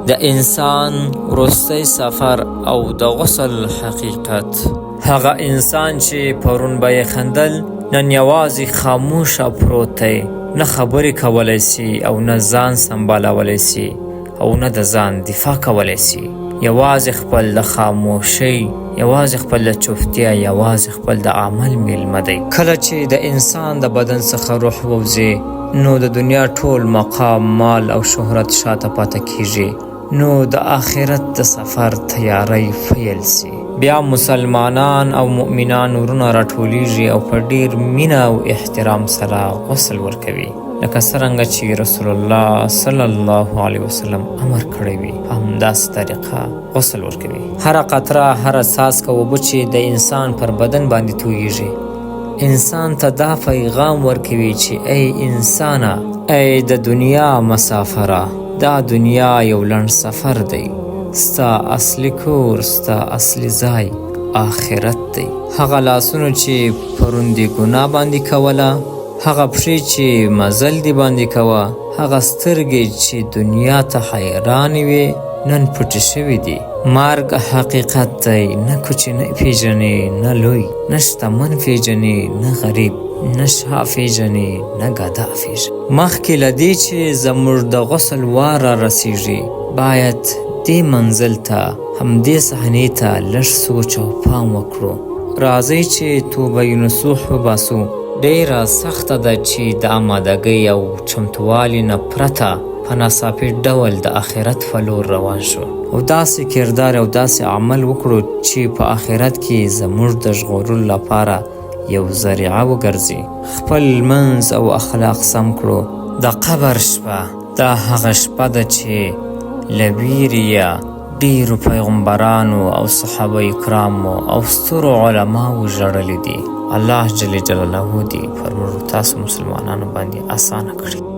د انسان وروستی سفر او د غسل حقیقت. هغه انسان چې پرون به یې خندل نن یوازې خاموشه پروت دی، نه خبرې کولی سي او نه ځان سنبالولی سي او نه د ځان دفاع کولی سي. یوازې خپل د خاموشۍ، یوازې خپل د چوپتیا، یوازې خپل د عمل میلمه دی. کله چې د انسان د بدن څخه روح ووځي نو د دنیا ټول مقام، مال او شهرت شاته پاته کیږي، نو د آخرت د سفر تیاری پیل سي. بیا مسلمانان او مؤمنان ورونه راټولیږي او په ډیر مینه او احترام سره غسل ورکوي، لکه څرنګه چې رسول الله صلی الله علیه وسلم امر کړی وي. په همداسې طریقه غسل ورکوي. هره قطره، هره څاڅکه اوبه چې د انسان پر بدن باندې تویږي انسان ته دا پیغام ورکوي چې ای انسانه، ای د دنیا مسافره، دا دنیا یو لنډ سفر دی. ستا اصلي کور، ستا اصلي ځای آخرت دی. هغه لاسونو چې پرون دې ګناه باندې کوله، هغه پښې چې مزل دې باندې کوه، هغه سترګې چې دنیا ته حیرانې وې نن پټې شوي دي. مرګ حقیقت دی، نه کوچنی پیژنې نه لوی، نه شتمن پیژنې نه غریب، نه شاه پیژنې نه ګدا پیژنې. مخکې له دې چې زموږ د غسل وار را رسیږي باید دې منزل ته، همدې صحنې ته لږ سوچ او پام وکړو. راځئ چې توبه نصوح وباسو. ډیره سخته ده چې د آمادګۍ او چمتووالي نه پرته په ناڅاپي ډول د آخرت په لور روان شو او داسې کردار او داسې عمل وکړو چې په آخرت کې زموږ د ژغورلو لپاره یو ذریعه وګرځي. خپل منځ او اخلاق سم کړو. د قبر شپه دا هغه شپه ده چې له ویرې ډیرو پیغمبرانو او صحابه کرامو او سترو علماو ژړلي دي. الله جل جلاله دې پر موږ تاسو مسلمانانو باندې اسانه کړي.